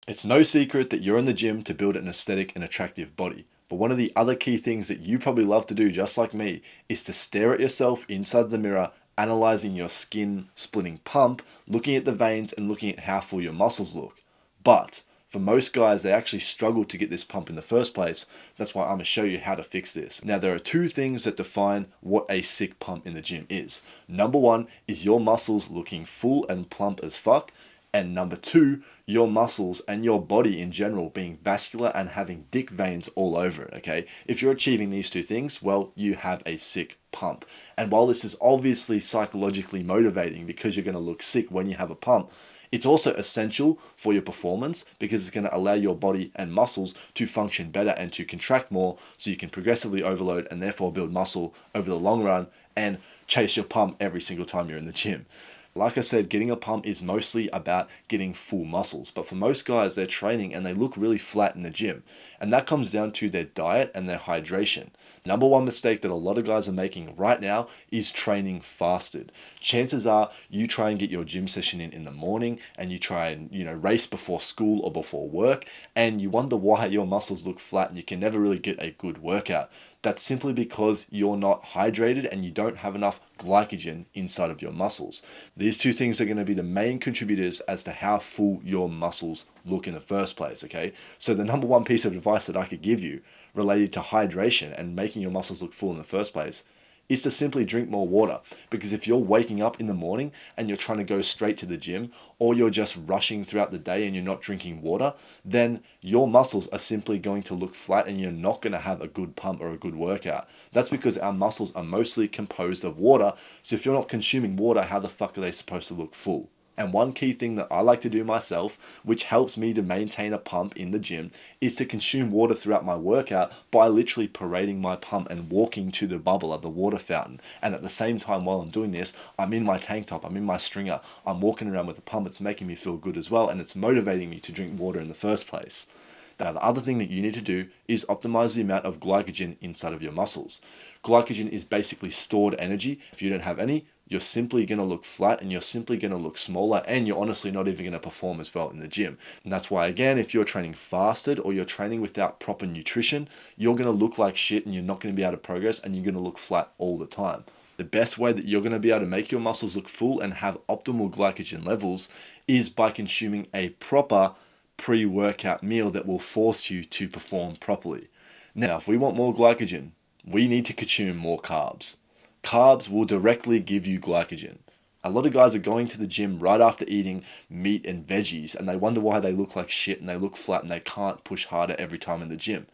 It's no secret that you're in the gym to build an aesthetic and attractive body. But one of the other key things that you probably love to do, just like me, is to stare at yourself inside the mirror, analyzing your skin, splitting pump, looking at the veins, and looking at how full your muscles look. But for most guys, they actually struggle to get this pump in the first place. That's why I'm going to show you how to fix this. Now, there are two things that define what a sick pump in the gym is. Number one is your muscles looking full and plump as fuck. And number two, your muscles and your body in general being vascular and having dick veins all over it, okay? If you're achieving these two things, well, you have a sick pump. And while this is obviously psychologically motivating because you're going to look sick when you have a pump, it's also essential for your performance because it's going to allow your body and muscles to function better and to contract more so you can progressively overload and therefore build muscle over the long run and chase your pump every single time you're in the gym. Like I said, getting a pump is mostly about getting full muscles. But for most guys, they're training and they look really flat in the gym. And that comes down to their diet and their hydration. Number one mistake that a lot of guys are making right now is training fasted. Chances are you try and get your gym session in the morning and you try and, race before school or before work and you wonder why your muscles look flat and you can never really get a good workout. That's simply because you're not hydrated and you don't have enough glycogen inside of your muscles. These two things are going to be the main contributors as to how full your muscles look in the first place, okay? So the number one piece of advice that I could give you related to hydration and making your muscles look full in the first place is to simply drink more water. Because if you're waking up in the morning and you're trying to go straight to the gym, or you're just rushing throughout the day and you're not drinking water, then your muscles are simply going to look flat and you're not going to have a good pump or a good workout. That's because our muscles are mostly composed of water. So if you're not consuming water, how the fuck are they supposed to look full? And one key thing that I like to do myself, which helps me to maintain a pump in the gym, is to consume water throughout my workout by literally parading my pump and walking to the bubble at the water fountain. And at the same time, while I'm doing this, I'm in my tank top, I'm in my stringer, I'm walking around with a pump. It's making me feel good as well, and it's motivating me to drink water in the first place. Now, the other thing that you need to do is optimize the amount of glycogen inside of your muscles. Glycogen is basically stored energy. If you don't have any, you're simply going to look flat and you're simply going to look smaller and you're honestly not even going to perform as well in the gym. And that's why, again, if you're training fasted or you're training without proper nutrition, you're going to look like shit and you're not going to be able to progress and you're going to look flat all the time. The best way that you're going to be able to make your muscles look full and have optimal glycogen levels is by consuming a proper pre-workout meal that will force you to perform properly. Now, if we want more glycogen, we need to consume more carbs. Carbs will directly give you glycogen. A lot of guys are going to the gym right after eating meat and veggies and they wonder why they look like shit and they look flat and they can't push harder every time in the gym.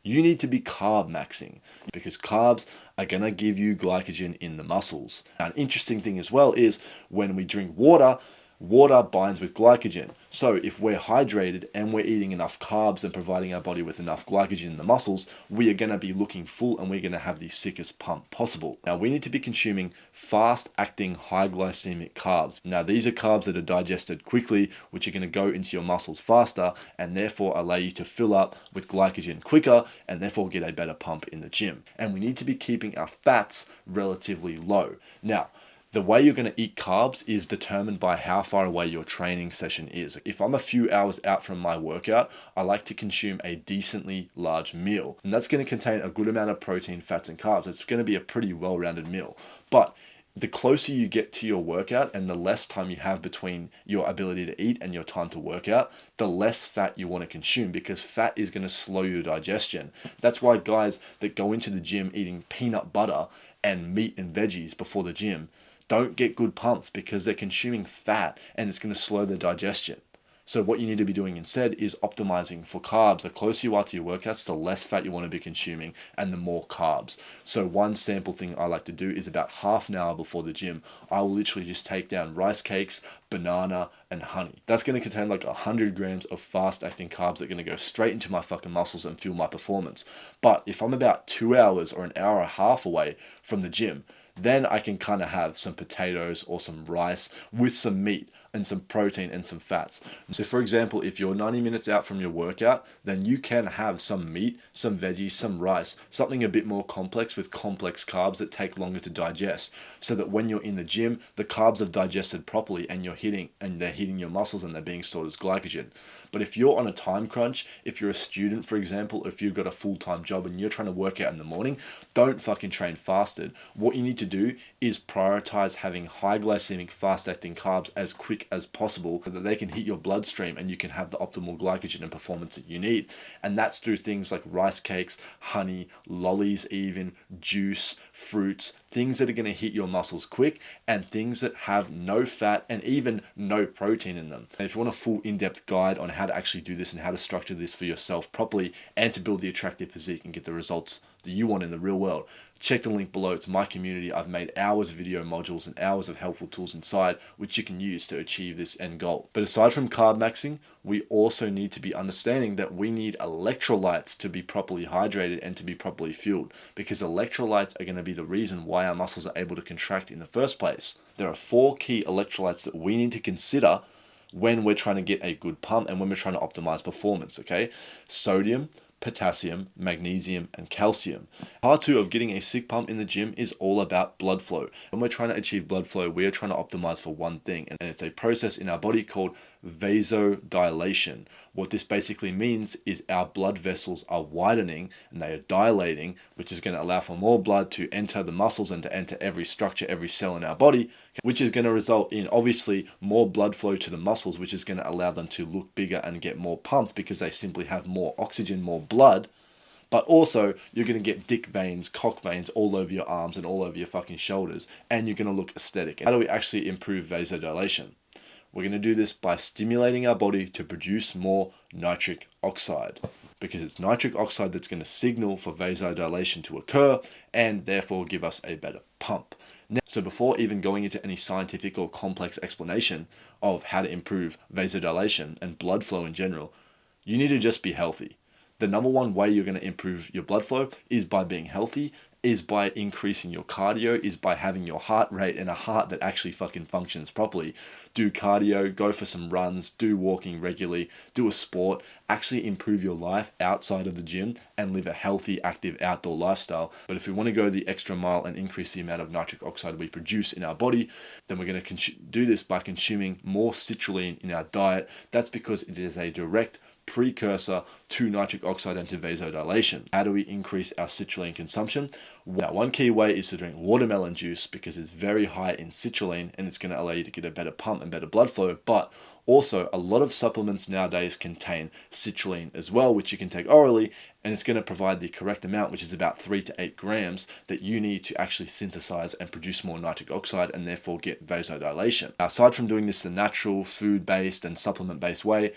You need to be carb maxing because carbs are going to give you glycogen in the muscles. Now, an interesting thing as well is when we drink water, water binds with glycogen. So if we're hydrated and we're eating enough carbs and providing our body with enough glycogen in the muscles, we are going to be looking full and we're going to have the sickest pump possible. Now we need to be consuming fast acting high glycemic carbs. Now these are carbs that are digested quickly, which are going to go into your muscles faster and therefore allow you to fill up with glycogen quicker and therefore get a better pump in the gym. And we need to be keeping our fats relatively low. Now, the way you're going to eat carbs is determined by how far away your training session is. If I'm a few hours out from my workout, I like to consume a decently large meal. And that's going to contain a good amount of protein, fats, and carbs. It's going to be a pretty well-rounded meal. But the closer you get to your workout and the less time you have between your ability to eat and your time to work out, the less fat you want to consume because fat is going to slow your digestion. That's why guys that go into the gym eating peanut butter and meat and veggies before the gym don't get good pumps because they're consuming fat and it's going to slow their digestion. So what you need to be doing instead is optimizing for carbs. The closer you are to your workouts, the less fat you want to be consuming and the more carbs. So one sample thing I like to do is about half an hour before the gym, I will literally just take down rice cakes, banana, and honey. That's going to contain like 100 grams of fast acting carbs that are going to go straight into my fucking muscles and fuel my performance. But if I'm about 2 hours or an hour and a half away from the gym, then I can kind of have some potatoes or some rice with some meat and some protein and some fats. So for example, if you're 90 minutes out from your workout, then you can have some meat, some veggies, some rice, something a bit more complex with complex carbs that take longer to digest, so that when you're in the gym, the carbs have digested properly and they're hitting your muscles and they're being stored as glycogen. But if you're on a time crunch, if you're a student, for example, if you've got a full-time job and you're trying to work out in the morning, don't fucking train fasted. What you need to do is prioritize having high glycemic fast-acting carbs as quick as possible so that they can hit your bloodstream and you can have the optimal glycogen and performance that you need. And that's through things like rice cakes, honey, lollies even, juice, fruits, things that are going to hit your muscles quick, and things that have no fat and even no protein in them. And if you want a full in-depth guide on how to actually do this and how to structure this for yourself properly and to build the attractive physique and get the results that you want in the real world, check the link below. It's my community. I've made hours of video modules and hours of helpful tools inside which you can use to achieve this end goal. But aside from carb maxing, we also need to be understanding that we need electrolytes to be properly hydrated and to be properly fueled, because electrolytes are going to be the reason why our muscles are able to contract in the first place. There are 4 key electrolytes that we need to consider when we're trying to get a good pump and when we're trying to optimize performance, okay? Sodium, potassium, magnesium, and calcium. Part 2 of getting a sick pump in the gym is all about blood flow. When we're trying to achieve blood flow, we are trying to optimize for one thing, and it's a process in our body called vasodilation. What this basically means is our blood vessels are widening and they are dilating, which is going to allow for more blood to enter the muscles and to enter every structure, every cell in our body, which is going to result in obviously more blood flow to the muscles, which is going to allow them to look bigger and get more pumped because they simply have more oxygen, more blood. But also, you're going to get dick veins, cock veins all over your arms and all over your fucking shoulders, and you're going to look aesthetic. How do we actually improve vasodilation? We're going to do this by stimulating our body to produce more nitric oxide, because it's nitric oxide that's going to signal for vasodilation to occur and therefore give us a better pump. Now, so before even going into any scientific or complex explanation of how to improve vasodilation and blood flow in general, you need to just be healthy. The number one way you're going to improve your blood flow is by being healthy, is by increasing your cardio, is by having your heart rate and a heart that actually fucking functions properly. Do cardio, go for some runs, do walking regularly, do a sport, actually improve your life outside of the gym and live a healthy, active outdoor lifestyle. But if we want to go the extra mile and increase the amount of nitric oxide we produce in our body, then we're going to do this by consuming more citrulline in our diet. That's because it is a direct precursor to nitric oxide and to vasodilation. How do we increase our citrulline consumption? Now, one key way is to drink watermelon juice because it's very high in citrulline and it's going to allow you to get a better pump and better blood flow. But also, a lot of supplements nowadays contain citrulline as well, which you can take orally, and it's going to provide the correct amount, which is about 3 to 8 grams that you need to actually synthesize and produce more nitric oxide and therefore get vasodilation. Now, aside from doing this the natural, food-based and supplement-based way,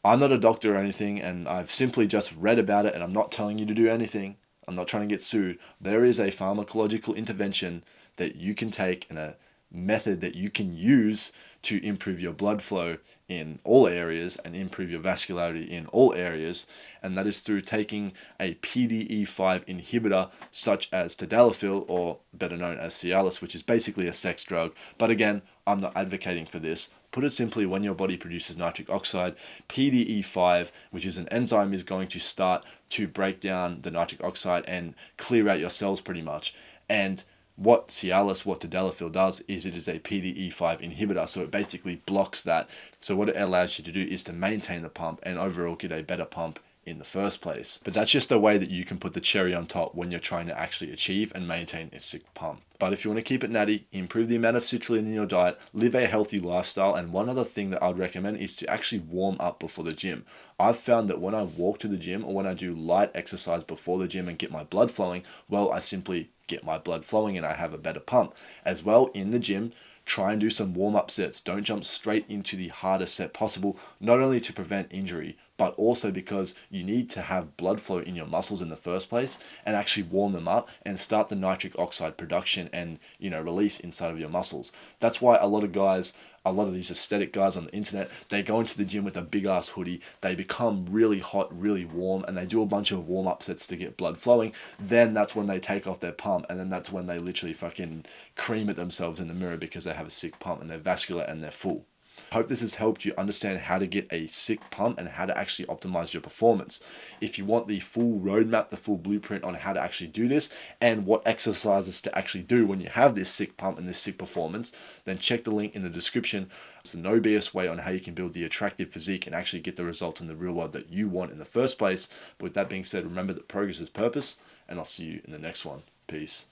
I'm not a doctor or anything, and I've simply just read about it, and I'm not telling you to do anything. I'm not trying to get sued. There is a pharmacological intervention that you can take and a method that you can use to improve your blood flow in all areas and improve your vascularity in all areas, and that is through taking a PDE5 inhibitor such as tadalafil, or better known as Cialis, which is basically a sex drug. But again, I'm not advocating for this. Put it simply, when your body produces nitric oxide, PDE5, which is an enzyme, is going to start to break down the nitric oxide and clear out your cells pretty much. And what Cialis, what tadalafil does is it is a PDE5 inhibitor, so it basically blocks that. So what it allows you to do is to maintain the pump and overall get a better pump in the first place. But that's just a way that you can put the cherry on top when you're trying to actually achieve and maintain a sick pump. But if you want to keep it natty, improve the amount of citrulline in your diet, live a healthy lifestyle, and one other thing that I'd recommend is to actually warm up before the gym. I've found that when I walk to the gym or when I do light exercise before the gym and get my blood flowing, well, I simply get my blood flowing and I have a better pump. As well, in the gym, try and do some warm-up sets. Don't jump straight into the hardest set possible, not only to prevent injury, but also because you need to have blood flow in your muscles in the first place and actually warm them up and start the nitric oxide production and, release inside of your muscles. That's why a lot of guys a lot of these aesthetic guys on the internet, they go into the gym with a big ass hoodie, they become really hot, really warm, and they do a bunch of warm up sets to get blood flowing. Then that's when they take off their pump, and then that's when they literally fucking cream at themselves in the mirror because they have a sick pump and they're vascular and they're full. I hope this has helped you understand how to get a sick pump and how to actually optimize your performance. If you want the full roadmap, the full blueprint on how to actually do this and what exercises to actually do when you have this sick pump and this sick performance, then check the link in the description. It's the no BS way on how you can build the attractive physique and actually get the results in the real world that you want in the first place. But with that being said, remember that progress is purpose, and I'll see you in the next one. Peace.